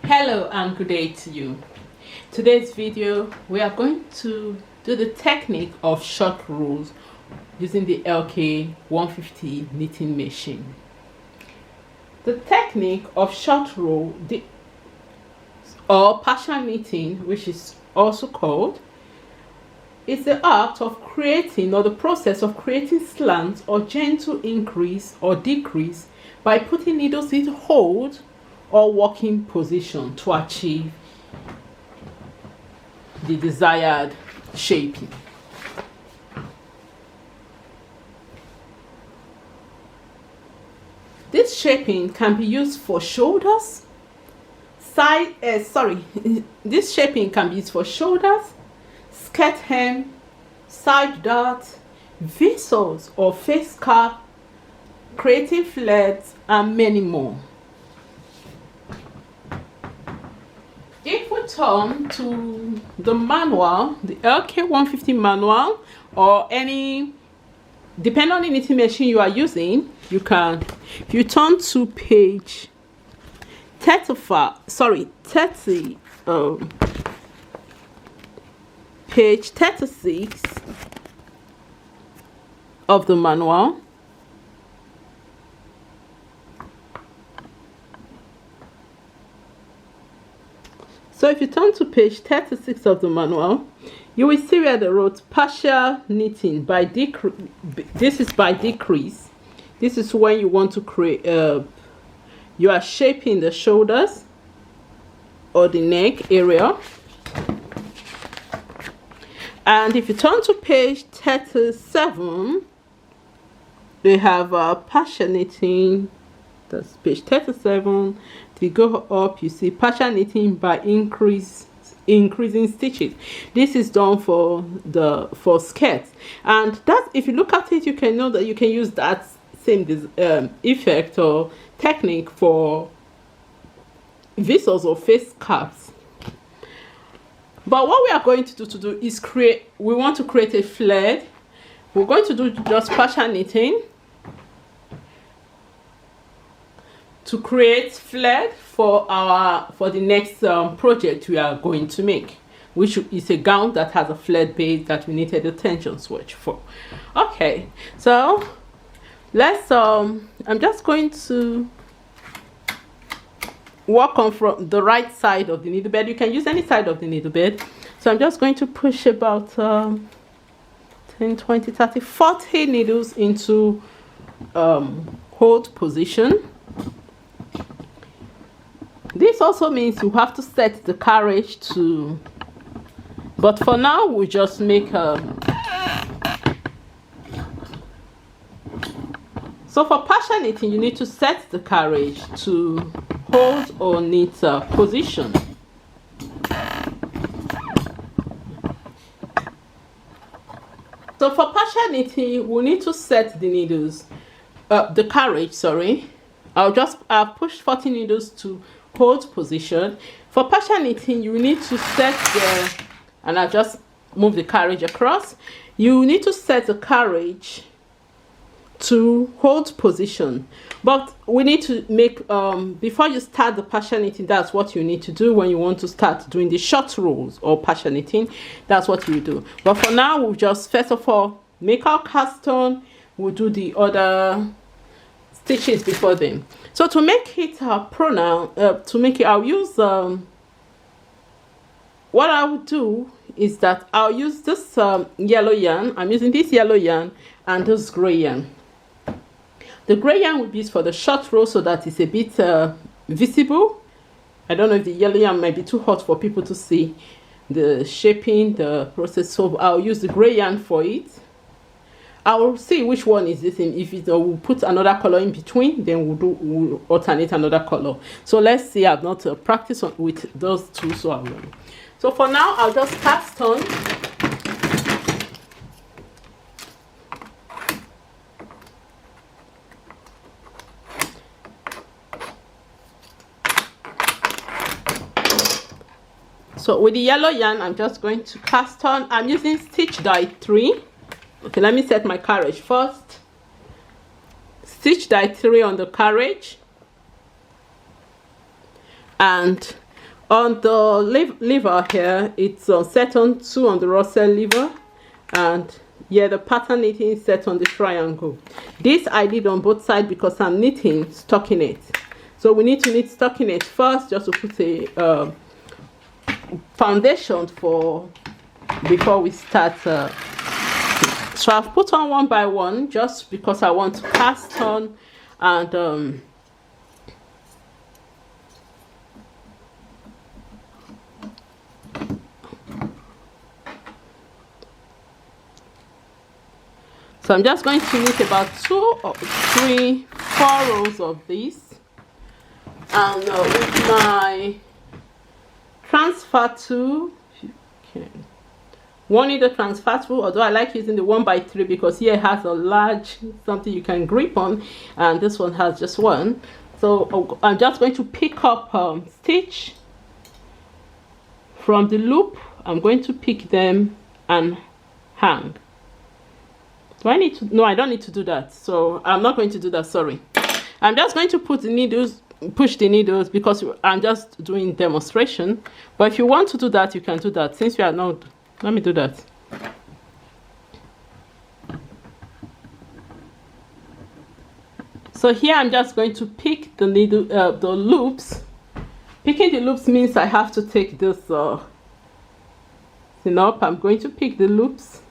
Hello and good day to you. Today's video we are going to do the technique of short rows using the LK150 knitting machine. The technique of short row or partial knitting, which is also called, is the act of creating or the process of creating slants or gentle increase or decrease by putting needles in hold or working position to achieve the desired shaping. This shaping can be used for shoulders, this shaping can be used for shoulders, skirt hem, side dart, visors or face cap, creating flares, and many more. If we turn to the manual, the LK150 manual, or any, depending on the knitting machine you are using, you can, if you turn to page 36 of the manual. So if you turn to page 36 of the manual, you will see where they wrote partial knitting by decrease. This is by decrease. This is when you want to create, you are shaping the shoulders or the neck area. And if you turn to page 37, they have partial knitting. That's page 37. If you go up, you see partial knitting by increasing stitches. This is done for skirts, and that, if you look at it, you can know that you can use that same effect or technique for visors or face caps. But what we are going to do is we want to create a flare. We're going to do just partial knitting to create flare for the next project we are going to make, which is a gown that has a flared base that we needed a tension swatch for. Okay, so let's I'm just going to work on from the right side of the needle bed. You can use any side of the needle bed. So I'm just going to push about 10, 20, 30, 40 needles into hold position. This also means you have to set the carriage to, but for now we just make so for partial knitting you need to set the carriage to hold or knit position. So for partial knitting we need to set the needles, the carriage, sorry. I'll push 40 needles to hold position. For partial knitting you need to set and I'll just move the carriage across. You need to set the carriage to hold position, but we need to make before you start the partial knitting, that's what you need to do when you want to start doing the short rows or partial knitting. That's what you do. But for now we'll just first of all make our cast on. We'll do the other stitches before them. So to make it I'll use what I will do is that I'll use this yellow yarn. I'm using this yellow yarn and this gray yarn. The gray yarn will be used for the short row so that it's a bit visible. I don't know if the yellow yarn might be too hot for people to see the shaping, the process, so I'll use the gray yarn for it. I will see which one is this in. If we'll put another color in between, then we'll alternate another color. So let's see. I've not practiced with those two, so I will. So for now I'll just cast on. So with the yellow yarn I'm just going to cast on. I'm using stitch die 3. Okay, let me set my carriage first. Stitch die 3 on the carriage, and On the lever here, it's set on 2 on the Russell lever, and yeah, the pattern knitting is set on the triangle. This I did on both sides because I'm knitting stockinet. So we need to knit stockinet first, just to put a foundation for before we start. So I've put on one by one just because I want to cast on, and so I'm just going to knit about 2 or 3, 4 rows of this, and with my transfer tool, okay, one needle transfer tool, although I like using the 1x3 because here it has a large something you can grip on, and this one has just one. So I'm just going to pick up stitch from the loop. I'm going to pick them and hang. Do I need to? No, I don't need to do that. So I'm not going to do that, sorry. I'm just going to put the needles, push the needles, because I'm just doing demonstration. But if you want to do that, you can do that. Since we are not, let me do that. So here I'm just going to pick the needle, the loops. Picking the loops means I have to take this thing up. I'm going to pick the loops.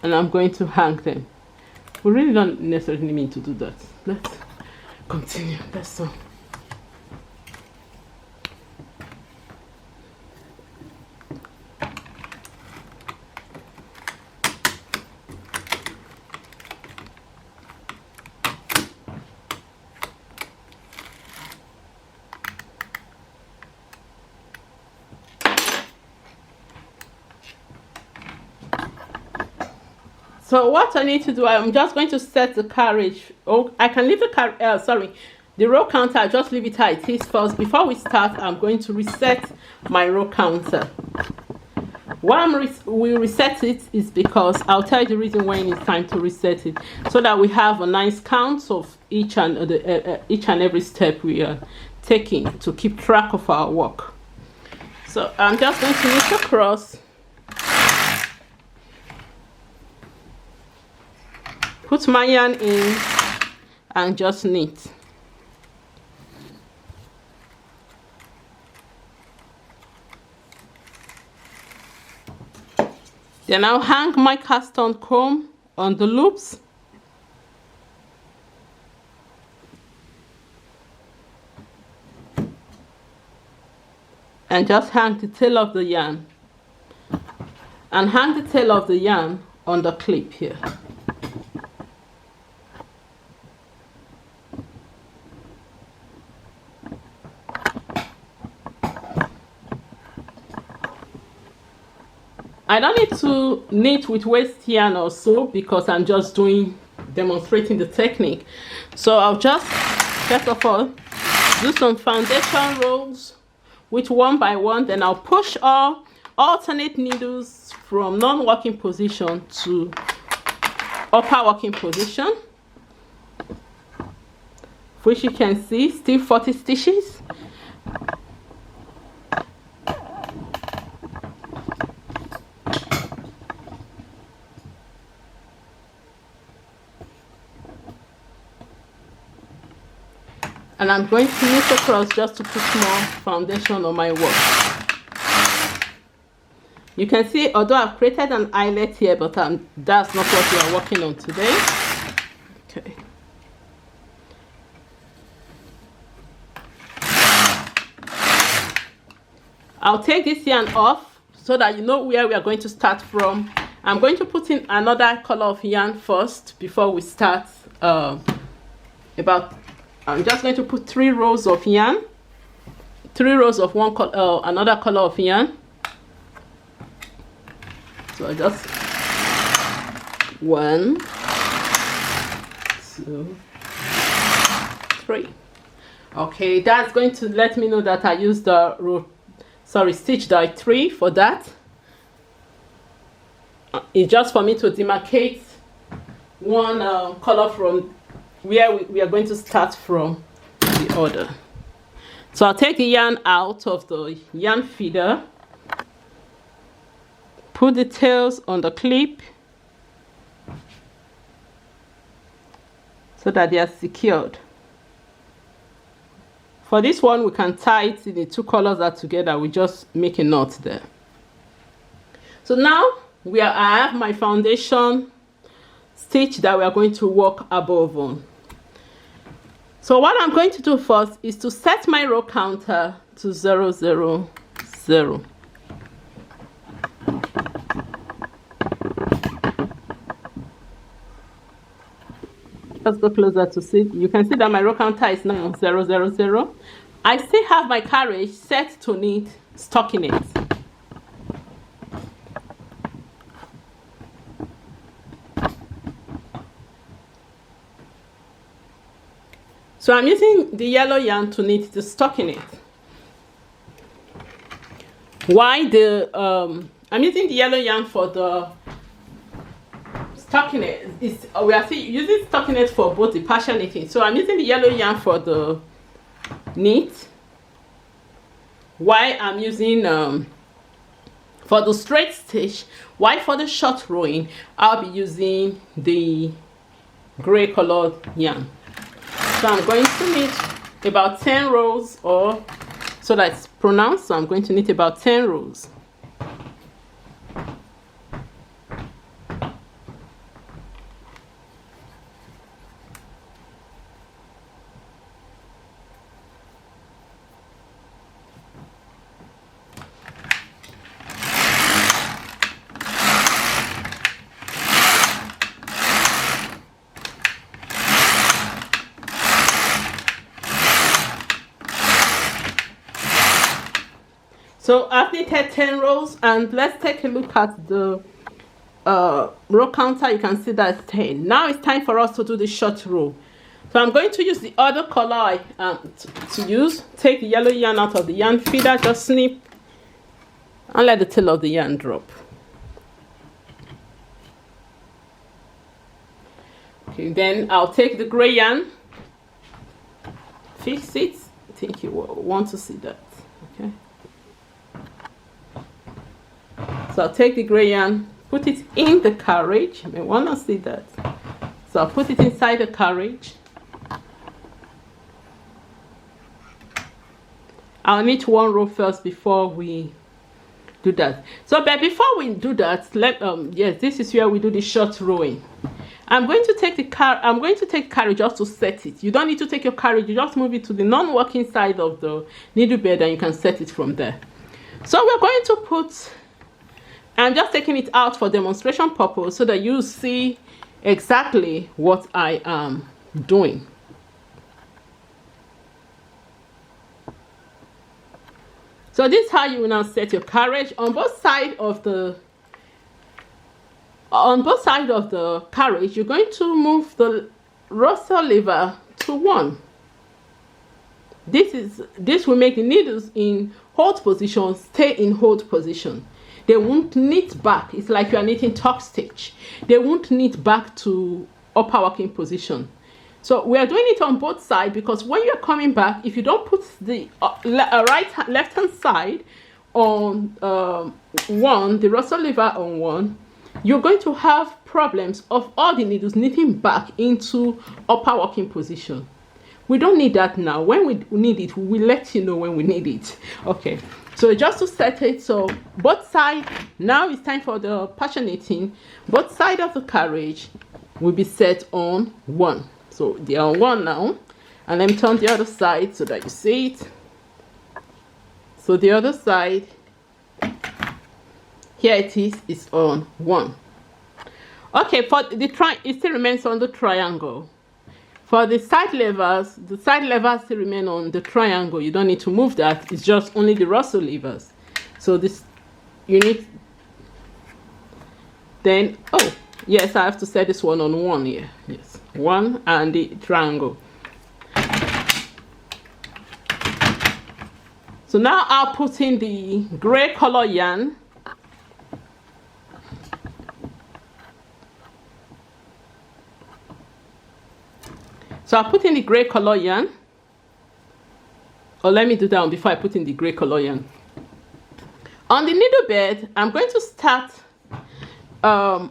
And I'm going to hang them. We really don't necessarily mean to do that. Let's continue. That's all. So what I need to do, I'm just going to set the carriage. Oh, I can leave the the row counter. I'll just leave it how it is first. Before we start, I'm going to reset my row counter. Why we reset it is because I'll tell you the reason when it's time to reset it, so that we have a nice count of each and every step we are taking to keep track of our work. So I'm just going to knit across. Put my yarn in and just knit. Then I'll hang my cast on comb on the loops. And just hang the tail of the yarn. And hang the tail of the yarn on the clip here. I don't need to knit with waste yarn or so because I'm just demonstrating the technique. So I'll just, first of all, do some foundation rows with 1 by 1. Then I'll push all alternate needles from non-working position to upper working position, which you can see still 40 stitches. And I'm going to knit across just to put more foundation on my work. You can see, although I've created an eyelet here, but that's not what we are working on today. Okay. I'll take this yarn off so that you know where we are going to start from. I'm going to put in another color of yarn first before we start. I'm just going to put 3 rows of yarn, 3 rows of another color of yarn. So I just 1, 2, 3. Okay, that's going to let me know that I used the stitch dye 3 for that. It's just for me to demarcate one color from where we are going to start from the other. So I'll take the yarn out of the yarn feeder, put the tails on the clip so that they are secured. For this one, we can tie it in the two colors are together. We just make a knot there. So now I have my foundation stitch that we are going to work above on. So what I'm going to do first is to set my row counter to 0, 0, 0. Let's go closer to see. You can see that my row counter is now 0, 0, 0. I still have my carriage set to knit stockinette. So I'm using the yellow yarn to knit the stockinette. Why I'm using the yellow yarn for the stockinette is we are still using stockinette for both the partial knitting. So I'm using the yellow yarn for the knit. Why I'm using for the straight stitch. Why for the short rowing I'll be using the gray colored yarn. So I'm going to knit about 10 rows, or so that's pronounced. So I'm going to knit about 10 rows. So I've knitted 10 rows, and let's take a look at the row counter. You can see that's 10. Now it's time for us to do the short row. So I'm going to use the other color to use. Take the yellow yarn out of the yarn feeder, just snip and let the tail of the yarn drop. Okay, then I'll take the gray yarn, fix it. I think you will want to see that. Okay. So I'll take the gray yarn, put it in the carriage. You may want to see that. So I'll put it inside the carriage. I'll knit one row first before we do that. So but before we do that, yes, this is where we do the short rowing. I'm going to take carriage just to set it. You don't need to take your carriage, you just move it to the non-working side of the needle bed and you can set it from there. So we're going to put, I'm just taking it out for demonstration purpose so that you see exactly what I am doing. So this is how you will now set your carriage on both sides of the carriage. You're going to move the Russell lever to 1. This will make the needles in hold position stay in hold position. They won't knit back. It's like you are knitting tuck stitch. They won't knit back to upper working position. So we are doing it on both sides because when you're coming back, if you don't put the left hand side on the Russell lever on 1, you're going to have problems of all the needles knitting back into upper working position. We don't need that now. When we need it, we'll let you know when we need it. Okay, so just to set it, so both sides, now it's time for the partial knitting. Both sides of the carriage will be set on 1. So they are on 1 now, and let me turn the other side so that you see it. So the other side, here it is on 1. Okay, for the it still remains on the triangle. For the side levers still remain on the triangle. You don't need to move that. It's just only the Russell levers. So this you need. Then yes, I have to set this one on 1 here. Yes, 1 and the triangle. So now I'll put in the gray color yarn. So I put in the gray color yarn. Or let me do that one before I put in the gray color yarn. On the needle bed, I'm going to start on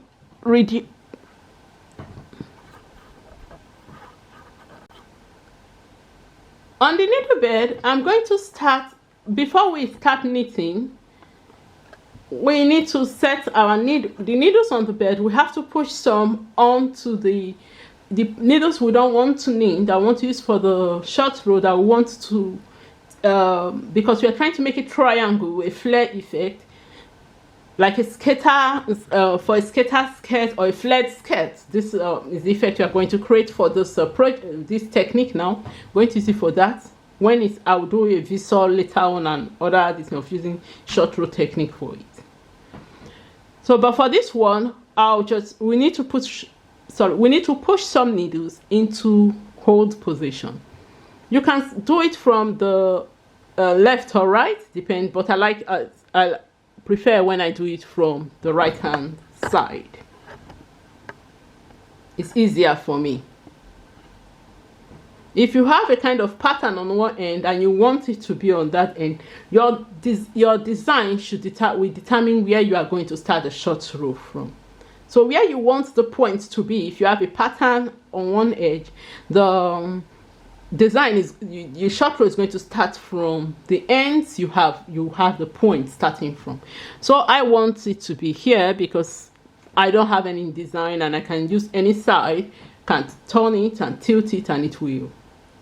the needle bed, I'm going to start, before we start knitting, we need to set our the needles on the bed. We have to push some onto the needles we don't want to knit, that I want to use for the short row, that we want to because we are trying to make a triangle with a flare effect, like a skater, for a skater skirt or a flared skirt. This is the effect we are going to create for this this technique. Now going to use it for that. When it's, I'll do a visual later on and other this of using short row technique for it. So but for this one, we need to push some needles into hold position. You can do it from the left or right, depends, but I prefer when I do it from the right hand side. It's easier for me. If you have a kind of pattern on one end and you want it to be on that end, your design should determine where you are going to start the short row from. So where you want the point to be, if you have a pattern on one edge, the design is your short row is going to start from the ends you have the point starting from. So I want it to be here because I don't have any design and I can use any side, can turn it and tilt it, and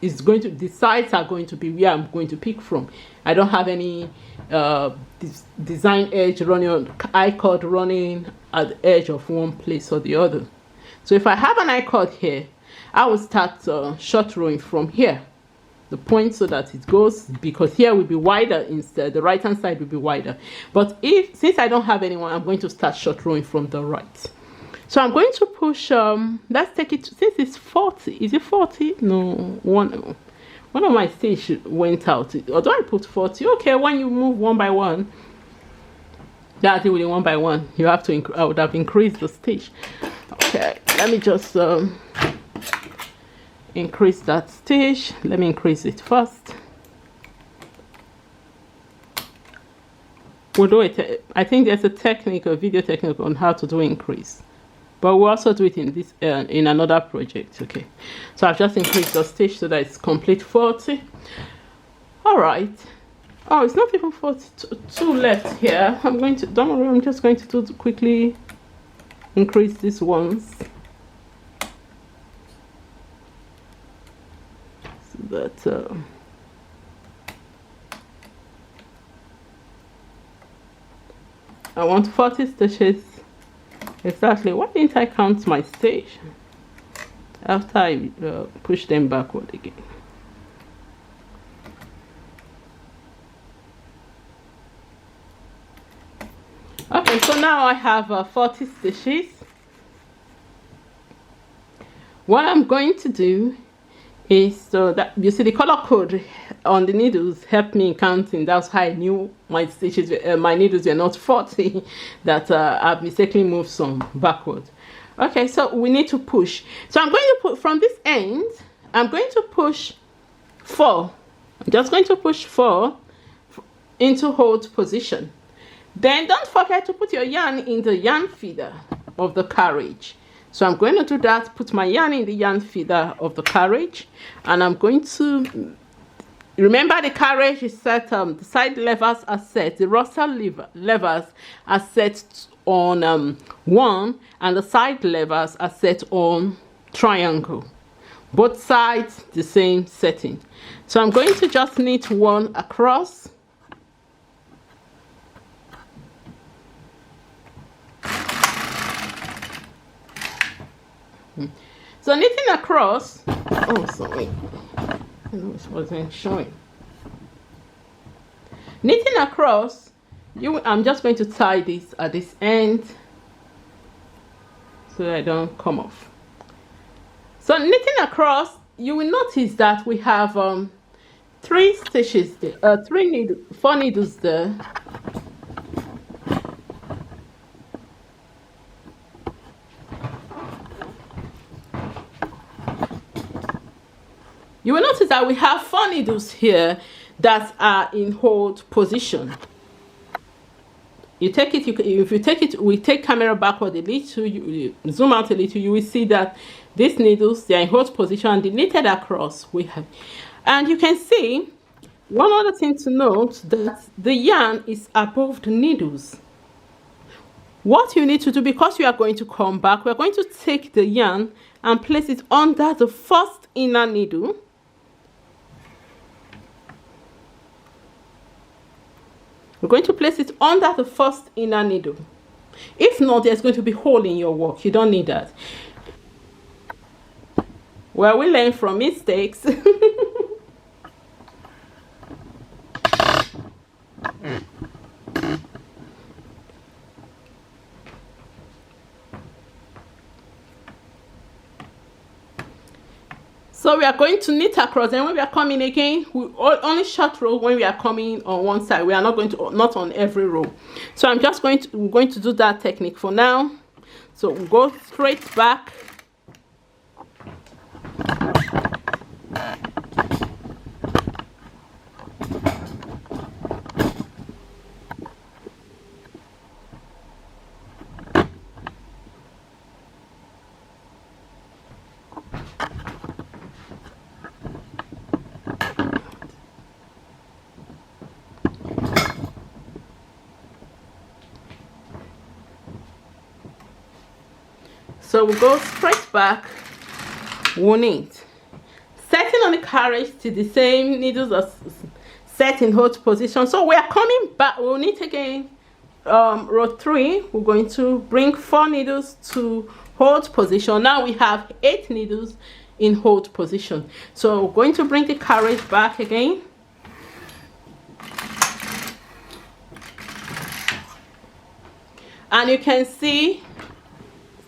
the sides are going to be where I'm going to pick from. I don't have any design edge running on I-cord running at the edge of one place or the other. So if I have an I-cord here, I will start short rowing from here, the point, so that it goes, because here will be wider instead, the right hand side will be wider. But since I don't have anyone, I'm going to start short rowing from the right. So I'm going to push, let's take it, since it's 40, is it 40? No, one of my stitches went out, although I put 40. Okay, when you move one by one, that's it, with one by one, you have to, I would have increased the stitch. Okay, let me just increase that stitch. Let me increase it first. We'll do it. I think there's a technique, a video technique on how to do increase, but we'll also do it in this in another project. Okay, so I've just increased the stitch so that it's complete 40. All right. Oh, it's not even 42 left here. Don't worry, I'm just going to do quickly increase these ones so that I want 40 stitches exactly. Why didn't I count my stitch after I push them backward again? Okay, so now I have 40 stitches. What I'm going to do is, so that you see the color code on the needles helped me in counting. That's how I knew my stitches, my needles were not 40, that I've mistakenly moved some backward. Okay, so we need to push. So I'm going to put from this end, I'm going to push 4. I'm just going to push 4 into hold position. Then don't forget to put your yarn in the yarn feeder of the carriage. So I'm going to do that, put my yarn in the yarn feeder of the carriage, and I'm going to, remember the carriage is set, the side levers are set, the rosette levers are set on 1, and the side levers are set on triangle. Both sides the same setting. So I'm going to just knit 1 across. So knitting across, oh sorry, it wasn't showing. Knitting across, I'm just going to tie this at this end so that I don't come off. So knitting across, you will notice that we have 3 stitches there, 4 needles there. you will notice that we have 4 needles here that are in hold position. You take it, if you take it, we take camera backward a little, you zoom out a little, you will see that these needles, they are in hold position and they knitted across. We have, and you can see one other thing to note, that the yarn is above the needles. What you need to do, because you are going to come back, we are going to take the yarn and place it under the first inner needle. We're going to place it under the first inner needle. If not, there's going to be a hole in your work. You don't need that. Well, we learn from mistakes. So we are going to knit across, and when we are coming again, we only short row when we are coming on one side. We are not going to, not on every row. So I'm just going to do that technique for now. So we'll go straight back. So we'll go straight back, we'll knit. Setting on the carriage to the same needles are set in hold position. So we are coming back, we'll knit again. Row 3, we're going to bring 4 needles to hold position. Now we have 8 needles in hold position. So we're going to bring the carriage back again. And you can see,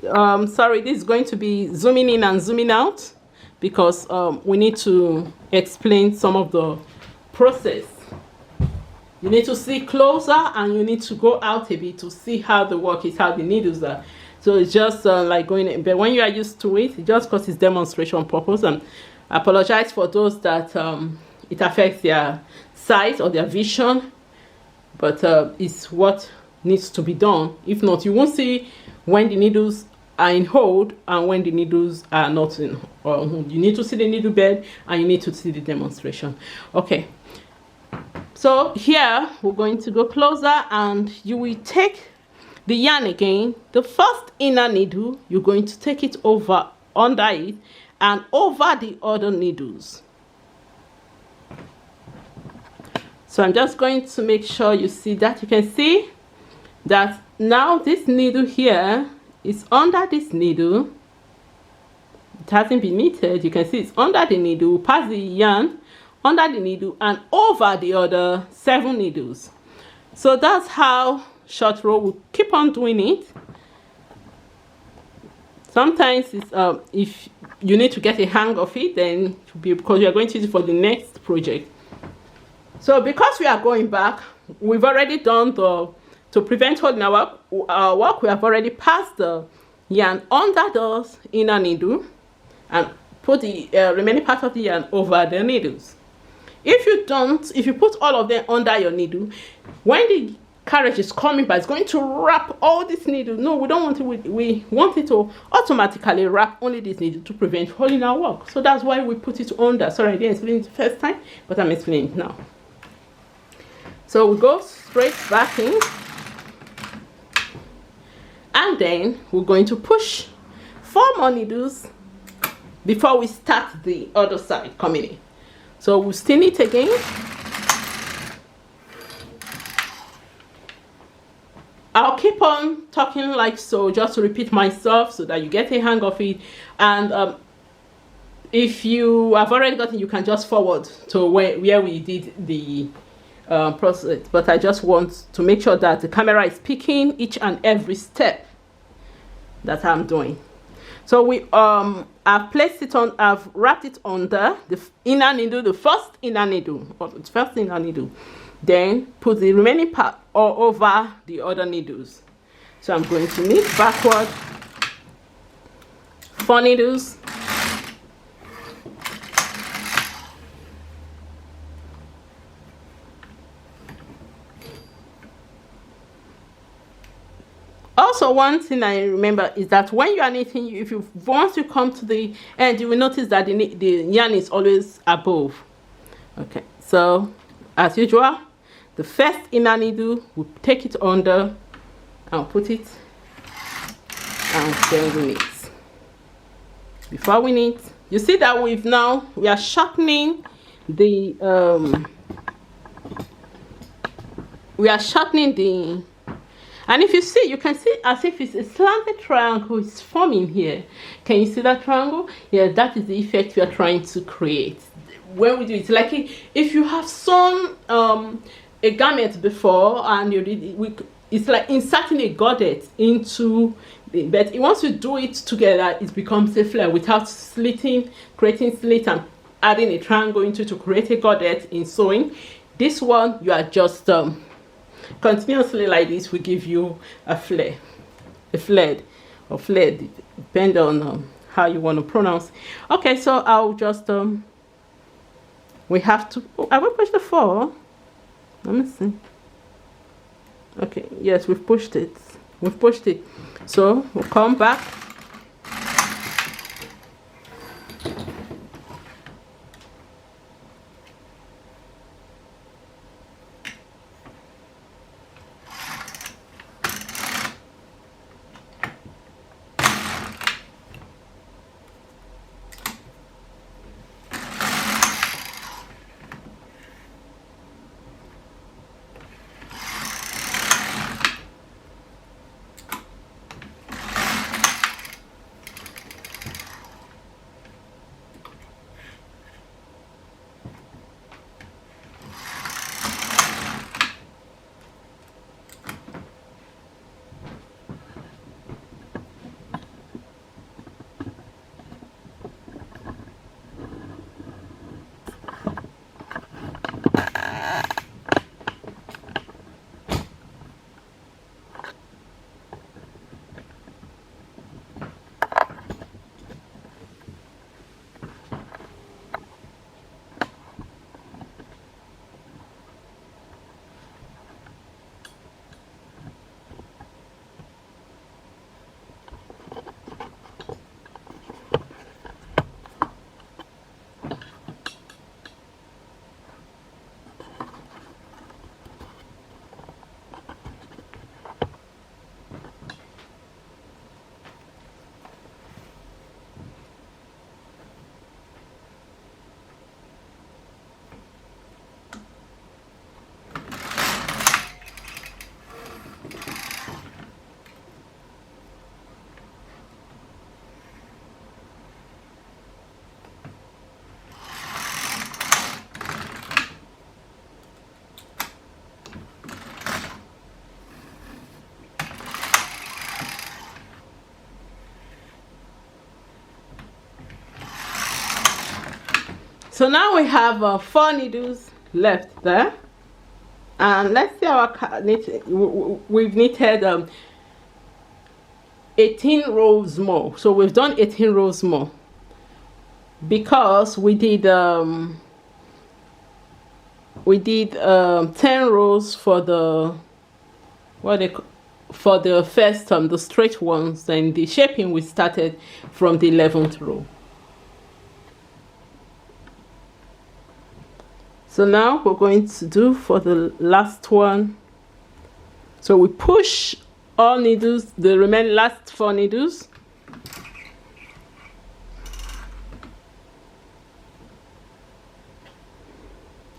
sorry, this is going to be zooming in and zooming out because we need to explain some of the process. You need to see closer and you need to go out a bit to see how the work is, how the needles are. So it's just like going in, but when you are used to it, just because it's demonstration purpose, and I apologize for those that it affects their sight or their vision, but it's what needs to be done. If not, you won't see when the needles are in hold and when the needles are not in hold. You need to see the needle bed and you need to see the demonstration. Okay, so here we're going to go closer, and you will take the yarn again, the first inner needle, you're going to take it over under it and over the other needles. So I'm just going to make sure you see that. You can see that now this needle here is under this needle. It hasn't been knitted. You can see it's under the needle, pass the yarn under the needle and over the other 7 needles. So that's how short row will keep on doing it. Sometimes it's if you need to get a hang of it, then it will be because you are going to use it for the next project. So because we are going back, we've already done the, to prevent holding our work, we have already passed the yarn under the inner needle and put the remaining part of the yarn over the needles. If you don't, if you put all of them under your needle, when the carriage is coming back, it's going to wrap all this needle. No, we don't want it. We want it to automatically wrap only this needle to prevent holding our work. So that's why we put it under. Sorry, I didn't explain it the first time, but I'm explaining it now. So we go straight back in, and then we're going to push 4 more needles before we start the other side coming in. So we'll still knit again. I'll keep on talking like so, just to repeat myself so that you get a hang of it. And if you have already gotten, you can just forward to where we did the process. But I just want to make sure that the camera is picking each and every step that I'm doing. So we I've placed it on, I've wrapped it under the inner needle, the first inner needle, or the first inner needle. Then put the remaining part all over the other needles. So I'm going to knit backward 4 needles, also one thing I remember is that when you are knitting, if you once you come to the end, you will notice that the yarn is always above. Okay, so as usual, the first inner needle, we take it under and put it, and then we knit. Before we knit, you see that we are sharpening the and if you see, you can see as if it's a slanted triangle is forming here. Can you see that triangle? Yeah, that is the effect we are trying to create. When we do it, like if you have sewn a garment before and it's like inserting a goddess into the, but once you do it together, it becomes a flare without creating slit and adding a triangle into to create a goddess in sewing. This one, you are just continuously like this will give you a flare, flared, depending on how you want to pronounce. Okay, so I'll just we have to. Oh, have we pushed the 4? Let me see. Okay, yes, we've pushed it. So we'll come back. So now we have 4 needles left there, and let's see our knit. We've knitted 18 rows more. So we've done 18 rows more because we did 10 rows for the for the first the straight ones. Then the shaping we started from the 11th row. So now we're going to do for the last one. So we push all needles, the remaining last 4 needles.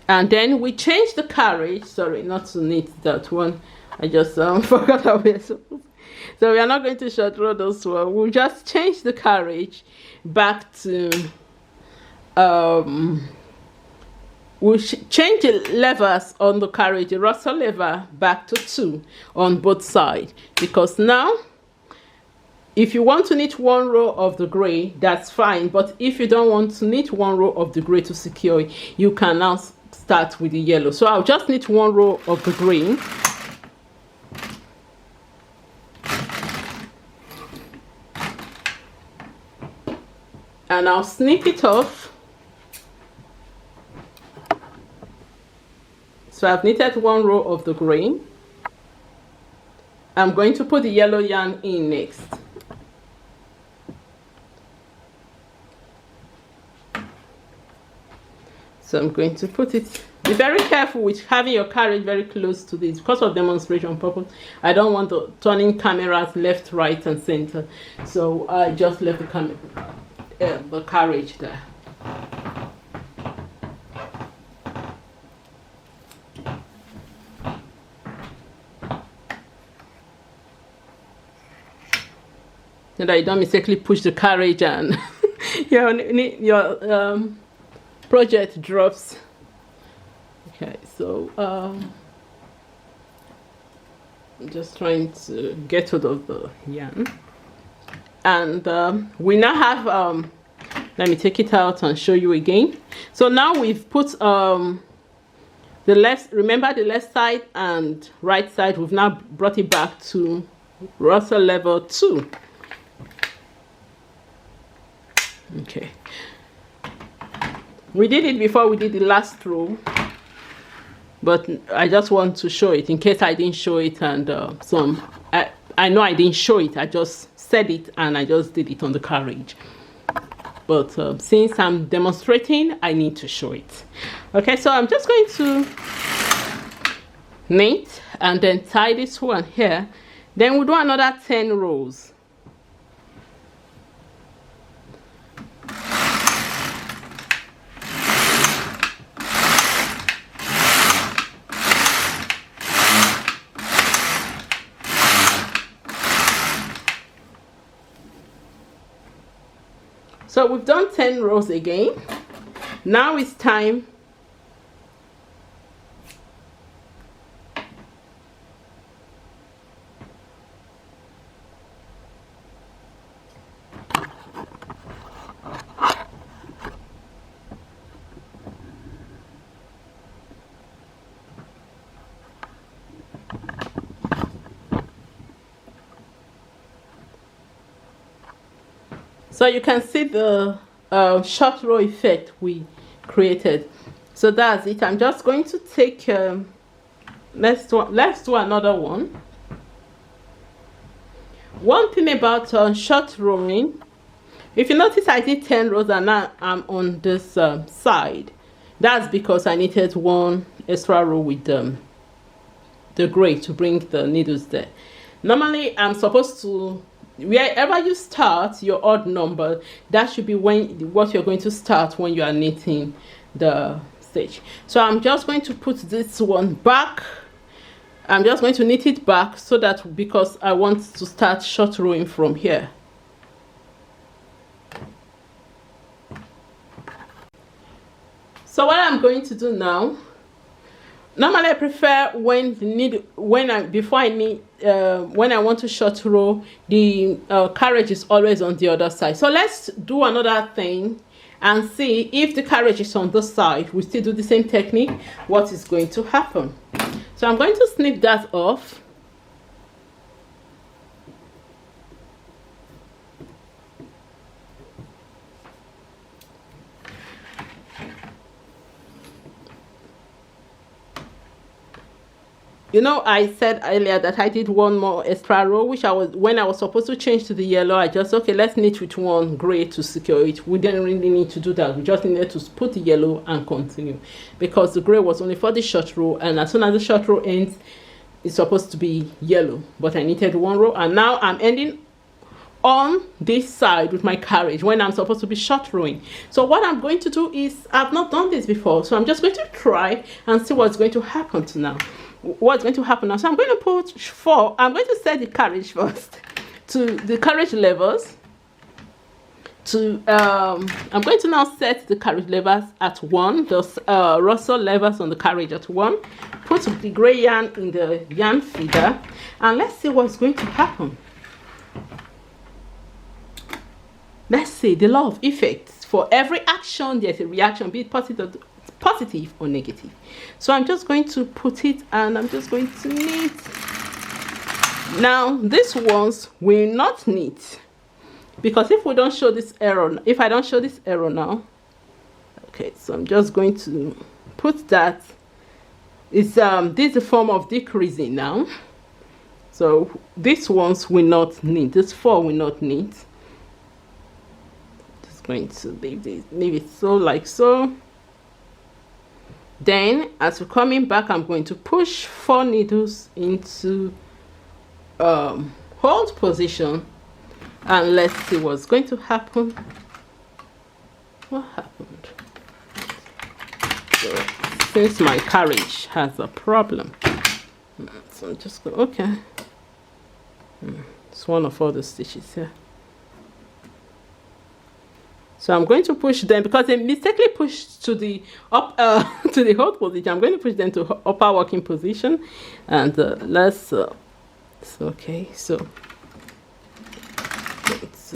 And then we change the carriage. Sorry, not to knit that one. I just forgot how we're supposed. So we are not going to short row those one. We'll just change the carriage back to we'll change the levers on the carriage, the rustle lever back to 2 on both sides, because now if you want to knit 1 row of the gray, that's fine, but if you don't want to knit 1 row of the gray to secure it, you can now start with the yellow. So I'll just knit 1 row of the green. And I'll snip it off. So I've knitted 1 row of the green, I'm going to put the yellow yarn in next. So I'm going to put it. Be very careful with having your carriage very close to this because of demonstration purpose. I don't want to turning cameras left, right, and center. So I just left the carriage there. So that you don't mistakenly push the carriage and your project drops. Okay, so I'm just trying to get rid of the yarn, and we now have let me take it out and show you again. So now we've put the left, remember the left side and right side, we've now brought it back to Russell level 2. Okay, we did it before we did the last row, but I just want to show it in case I didn't show it, and I know I didn't show it, I just said it and I just did it on the carriage, but since I'm demonstrating I need to show it. Okay, so I'm just going to knit and then tie this one here, then we'll do another 10 rows. So we've done 10 rows again. Now it's time so you can see the short row effect we created. So that's it. I'm just going to take let's do another one. One thing about short rowing, if you notice I did 10 rows and now I'm on this side. That's because I needed one extra row with the gray to bring the needles there. Normally I'm supposed to, wherever you start your odd number, that should be what you're going to start when you are knitting the stitch. So I'm just going to put this one back. I'm just going to knit it back so that, because I want to start short rowing from here. So what I'm going to do now, normally I prefer when I want to short row, the carriage is always on the other side. So let's do another thing and see if the carriage is on this side. We still do the same technique. What is going to happen? So I'm going to snip that off. You know, I said earlier that I did one more extra row, which when I was supposed to change to the yellow, I just, okay, let's knit with one gray to secure it. We didn't really need to do that. We just needed to put the yellow and continue, because the gray was only for the short row, and as soon as the short row ends, it's supposed to be yellow. But I knitted one row, and now I'm ending on this side with my carriage when I'm supposed to be short rowing. So what I'm going to do is, I've not done this before, so I'm just going to try and see what's going to happen now. What's going to happen now? So I'm going to put I'm going to set the carriage first to the carriage levels. I'm going to now set the carriage levels at 1, those Russell levels on the carriage at 1. Put the gray yarn in the yarn feeder, and let's see what's going to happen. Let's see the law of effects. For every action, there's a reaction, be it positive or negative. So I'm just going to put it, and I'm just going to knit. Now these ones will not knit, because if we don't show this arrow, if I don't show this arrow now, okay, so I'm just going to put that. It's this is a form of decreasing now, So these ones will not knit, this 4 will not knit. Just going to leave it so, like so. Then as we're coming back, I'm going to push 4 needles into hold position, and let's see what's going to happen. What happened? So since my carriage has a problem, so I'm just going, okay, it's one of all the stitches here. So I'm going to push them because they mistakenly pushed to the up to the hold position. I'm going to push them to upper working position, and let's it's okay. So let's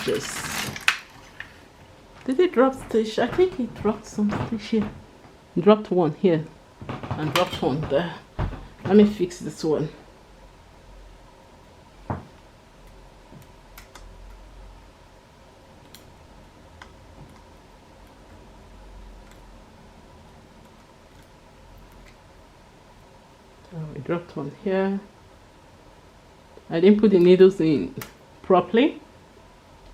just, did it drop stitch? I think it dropped some stitch here. Dropped one here and dropped one there. Let me fix this one. We dropped one here. I didn't put the needles in properly,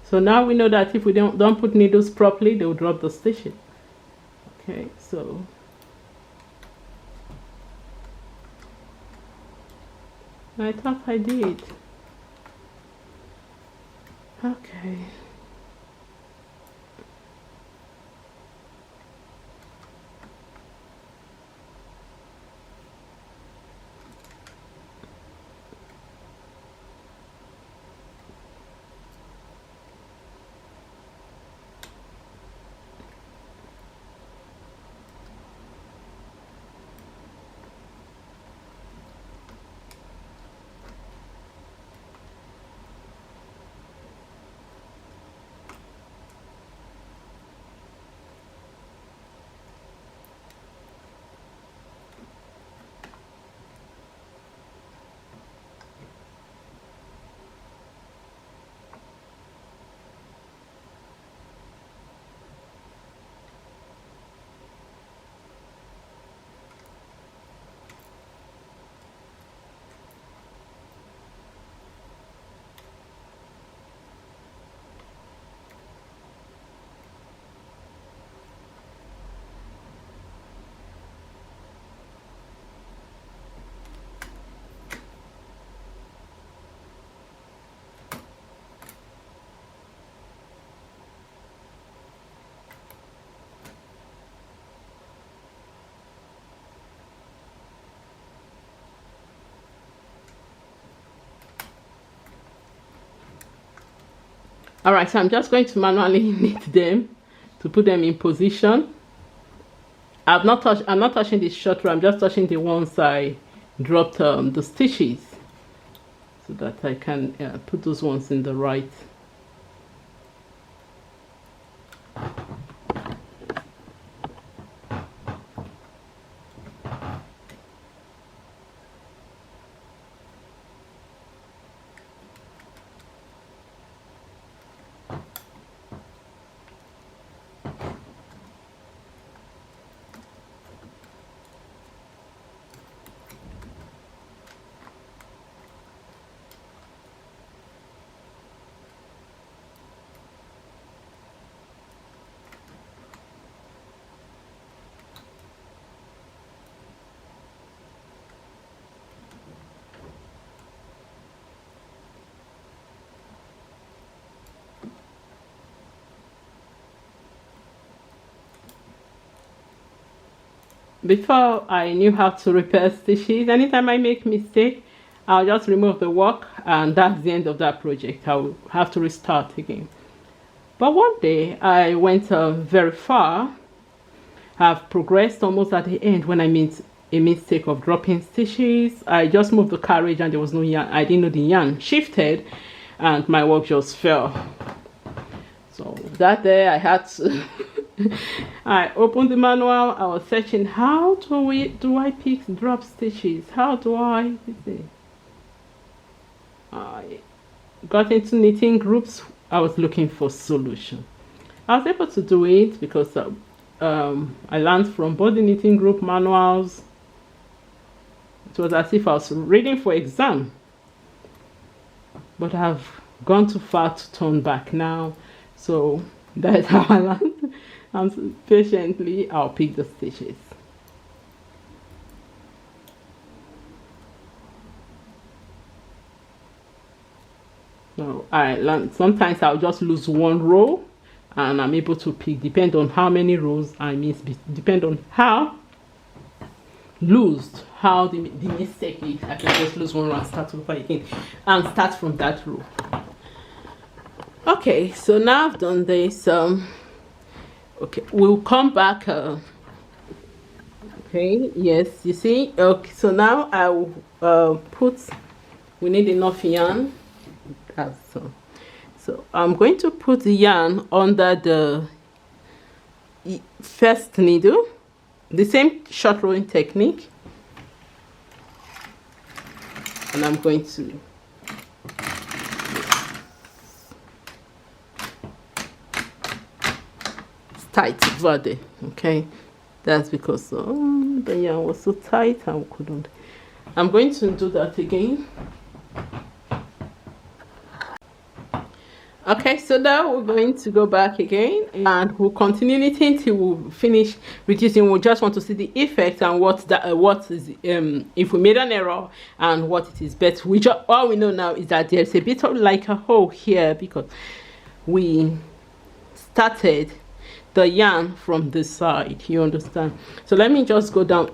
so now we know that if we don't put needles properly, they will drop the stitches. Okay, so I thought I did. Okay. All right, so I'm just going to manually knit them to put them in position. I'm not touching the short row, I'm just touching the ones I dropped the stitches, so that I can put those ones in the right. Before I knew how to repair stitches, anytime I make mistake, I'll just remove the work, and that's the end of that project. I'll have to restart again. But one day I went very far. I've progressed almost at the end when I made a mistake of dropping stitches. I just moved the carriage and there was no yarn. I didn't know the yarn shifted and my work just fell. So that day I had to I opened the manual. I was searching, how do I pick drop stitches? How do I got into knitting groups. I was looking for solution. I was able to do it because I learned from both the knitting group manuals. It was as if I was reading for exam. But I've gone too far to turn back now. So that's how I learned. And patiently I'll pick the stitches. So I learned sometimes I'll just lose one row and I'm able to pick, depend on how many rows I miss, depend on how the mistake is. I can just lose one row and start over again and start from that row. Okay, so now I've done this. Okay, we'll come back. Okay, yes, you see. Okay, so now I will we need enough yarn. So I'm going to put the yarn under the first needle, the same short rowing technique, and I'm going to tight over there. Okay, that's because the yarn was so tight and couldn't. I'm going to do that again. Okay, so now we're going to go back again and we'll continue knitting till we finish reducing. We just want to see the effect and what is if we made an error and what it is. But all we know now is that there's a bit of like a hole here because we started the yarn from this side. You understand? So let me just go down,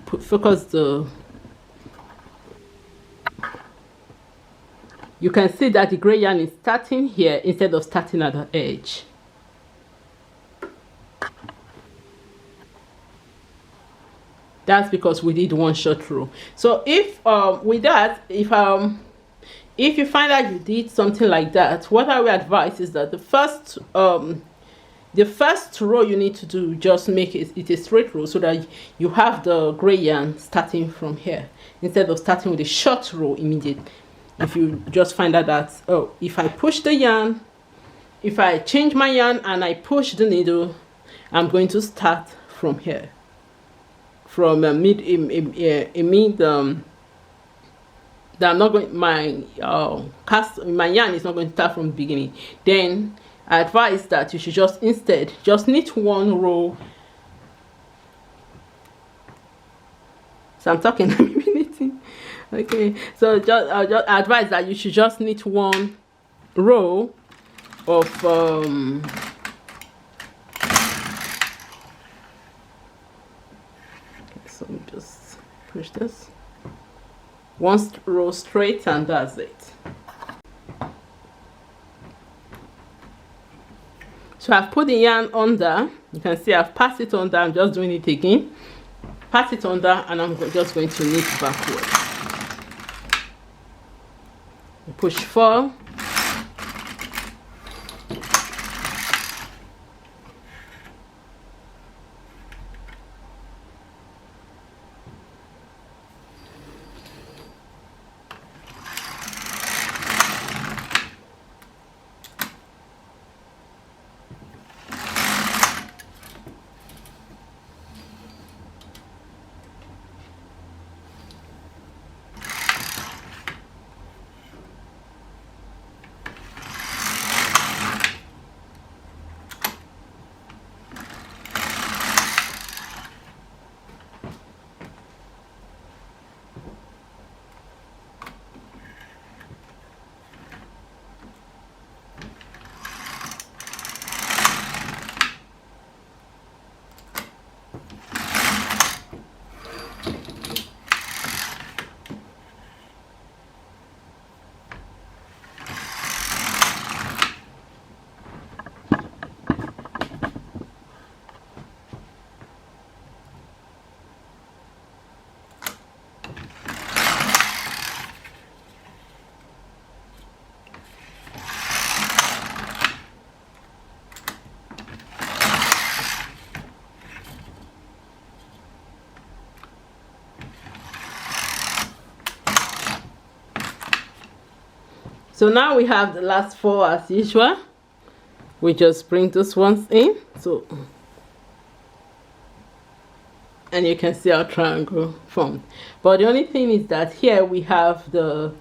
focus the. You can see that the gray yarn is starting here instead of starting at the edge. That's because we did one short row. So if with that, if you find that you did something like that, what I will advise is that the first row you need to do, just make it a straight row so that you have the gray yarn starting from here instead of starting with a short row immediately. If you just find out that, oh, if I push the yarn, if I change my yarn and I push the needle, I'm going to start from here, from that I'm not going, my yarn is not going to start from the beginning. Then I advise that you should instead knit one row. So I'm talking, I'm knitting. Okay, so I'll just advise that you should just knit one row of so just push this one row straight and that's it. So I've put the yarn under. You can see I've passed it under. I'm just doing it again. Pass it under and I'm just going to knit backwards. Push 4. So now we have the last 4 as usual. We just bring those ones in. So and you can see our triangle formed. But the only thing is that here we have the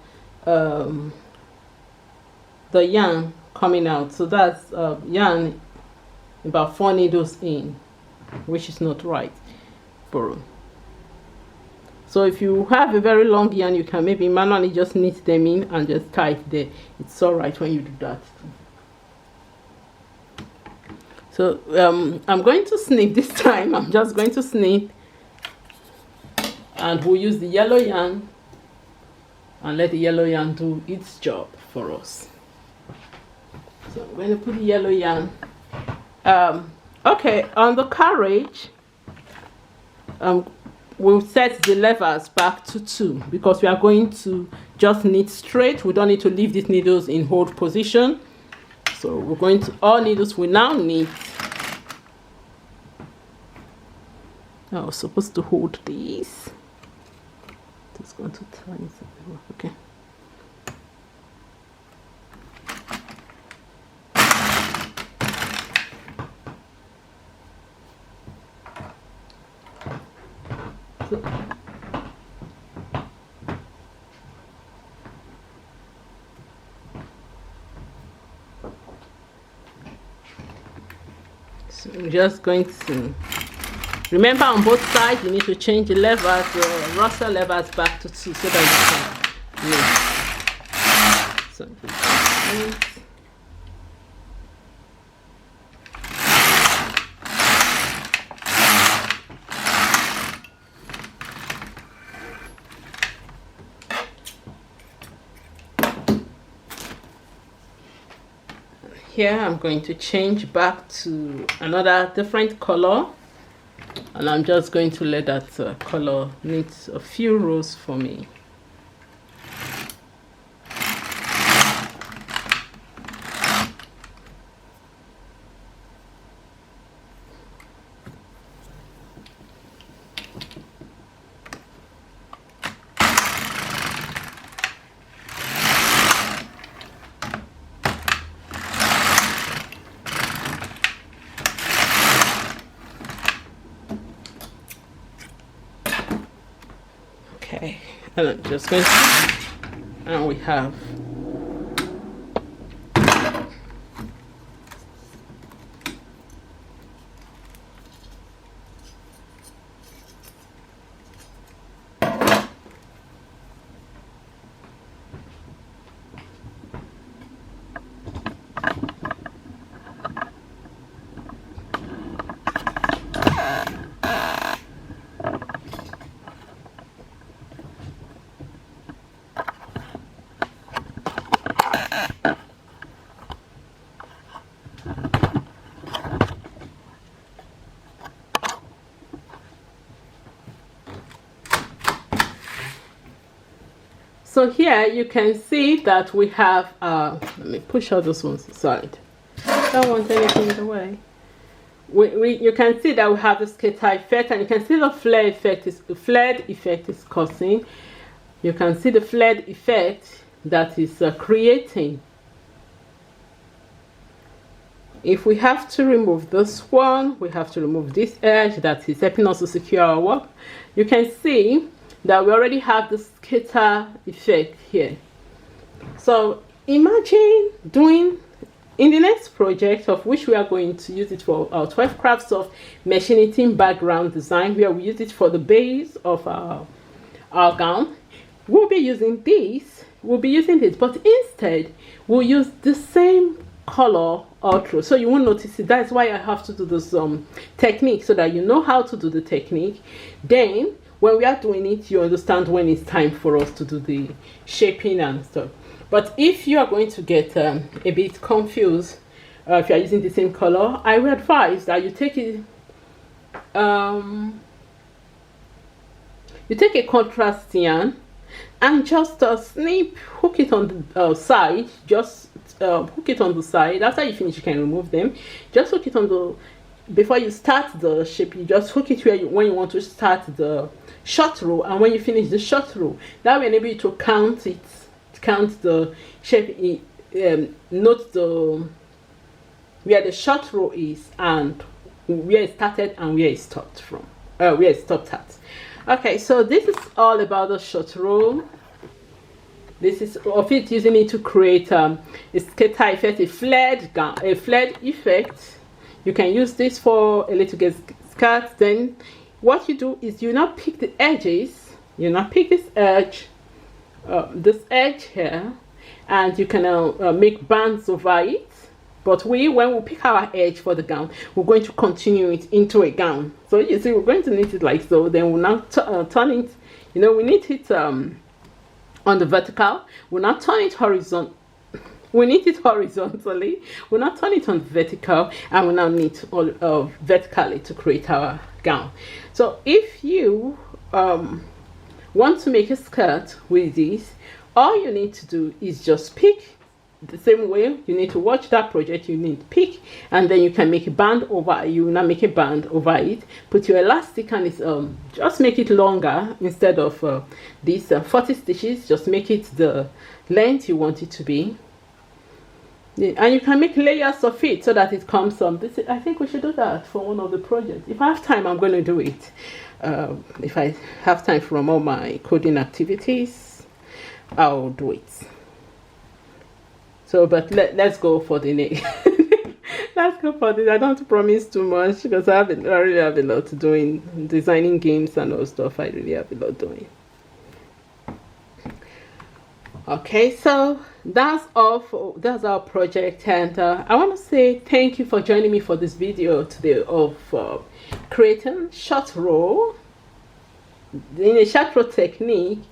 yarn coming out, so that's yarn about 4 needles in, which is not right for. So if you have a very long yarn, you can maybe manually just knit them in and just tie it there. It's all right when you do that. So I'm going to snip this time. I'm just going to snip, and we'll use the yellow yarn and let the yellow yarn do its job for us. So I'm going to put the yellow yarn. Okay, on the carriage, we'll set the levers back to 2 because we are going to just knit straight. We don't need to leave these needles in hold position. So we're going to, all needles will now knit. I was supposed to hold these. Just going to turn it. Okay. So I'm just going to remember on both sides you need to change the levers, the Russell levers back to 2 so that you can knit. So here I'm going to change back to another different color, and I'm just going to let that color knit a few rows for me. Okay, and I'm just going to, and we have so here you can see that we have let me push all those ones aside. Don't want anything in the way. You can see that we have the skater effect, and you can see the flare effect is causing. You can see the flared effect that is creating. If we have to remove this one, we have to remove this edge that is helping us to secure our work. You can see that we already have the skater effect here. So imagine doing in the next project, of which we are going to use it for our 12 crafts of machine knitting background design, where we use it for the base of our gown. We'll be using this, but instead we'll use the same color all through, so you won't notice it. That's why I have to do this technique, so that you know how to do the technique. Then when we are doing it, you understand when it's time for us to do the shaping and stuff. But if you are going to get a bit confused, if you are using the same color, I would advise that you take it, you take a contrast yarn and just snip, hook it on the side. Just hook it on the side. After you finish, you can remove them. Just hook it on the, before you start the shape, you just hook it where when you want to start the short row, and when you finish the short row, that will enable you to count it, count the shape, note the where the short row is and where it started and where it stopped from. we had stopped at. Okay, so this is all about the short row. This is of it, using it to create a skater effect, a flared gown, a flared effect. You can use this for a little girl's skirt. Then what you do is you now pick the edges. You now pick this edge here, and you can make bands over it. But when we pick our edge for the gown, we're going to continue it into a gown. So you see, we're going to knit it like so. Then we'll now turn it. You know, we knit it on the vertical. We'll now turn it horizontal. We knit it horizontally. We'll now turn it on the vertical, and we'll now knit vertically to create our gown. So if you want to make a skirt with this, all you need to do is just pick. The same way, you need to watch that project. You need to pick, and then you can make a band over. You now make a band over it. Put your elastic, and it's just make it longer instead of these 40 stitches. Just make it the length you want it to be, and you can make layers of it so that it comes on. I think we should do that for one of the projects. If I have time, I'm going to do it. If I have time from all my coding activities, I'll do it. So, but let's go for the next. Let's go for this. I don't promise too much because I really have a lot to do in designing games and all stuff. I really have a lot doing. Okay, so that's our project, and I want to say thank you for joining me for this video today of creating short row in a short row technique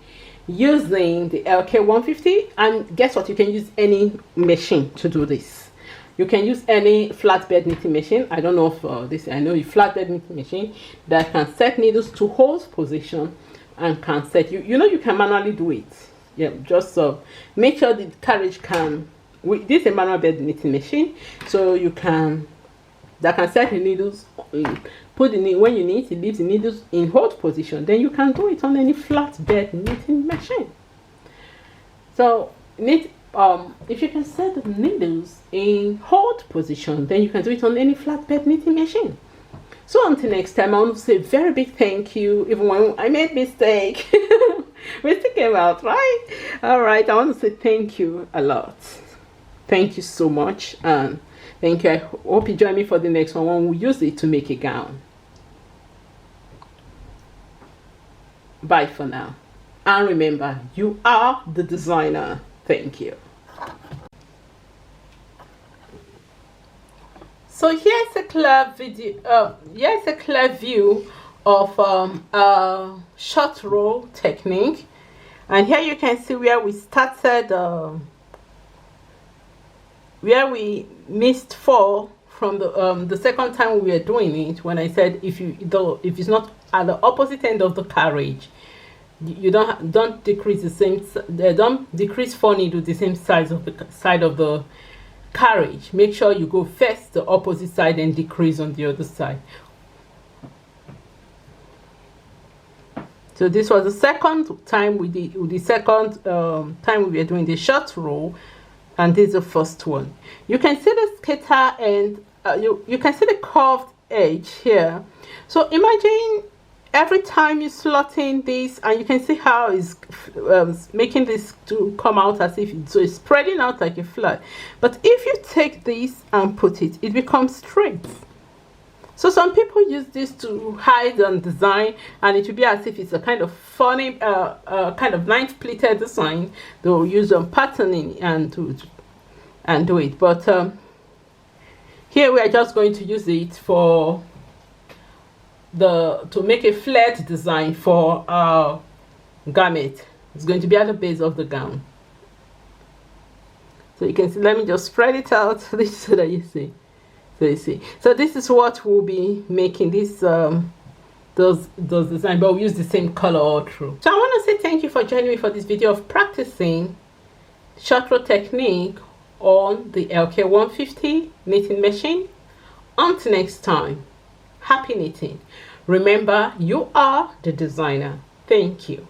using the LK150. And guess what, you can use any machine to do this. You can use any flatbed knitting machine. I don't know if this, I know a flatbed knitting machine that can set needles to hold position and can set you know, you can manually do it. Yeah, just make sure the carriage can, this is a manual bed knitting machine, so you can set the needles, put the when you knit, it leaves the needles in hold position. Then you can do it on any flat bed knitting machine. So if you can set the needles in hold position, then you can do it on any flat bed knitting machine. So until next time, I want to say a very big thank you. Even when I made mistake, mistake came out right. All right, I want to say thank you a lot. Thank you so much, and thank you. I hope you join me for the next one when we use it to make a gown. Bye for now. And remember, you are the designer. Thank you. So here's a clear video. Here's a clear view of a short row technique, and here you can see where we started. Where we missed 4 from the second time we were doing it, when I said if it's not at the opposite end of the carriage, you don't decrease the same, don't decrease 4 needles the same size of the side of the carriage. Make sure you go first the opposite side and decrease on the other side. So this was the second time we did, the second time we were doing the short row, and this is the first one. You can see the skater, and you can see the curved edge here. So imagine every time you slot in this, and you can see how it's making this to come out as if so it's spreading out like a flag. But if you take this and put it, it becomes straight. So some people use this to hide and design, and it will be as if it's a kind of funny kind of line pleated design. They'll use patterning and do it. But here we are just going to use it for to make a flared design for our garment. It's going to be at the base of the gown. So you can see, let me just spread it out so that you see. So you see, so this is what we'll be making this those design, but we'll use the same color all through. So I want to say thank you for joining me for this video of practicing short row technique on the LK150 knitting machine. Until next time, happy knitting. Remember, you are the designer. Thank you.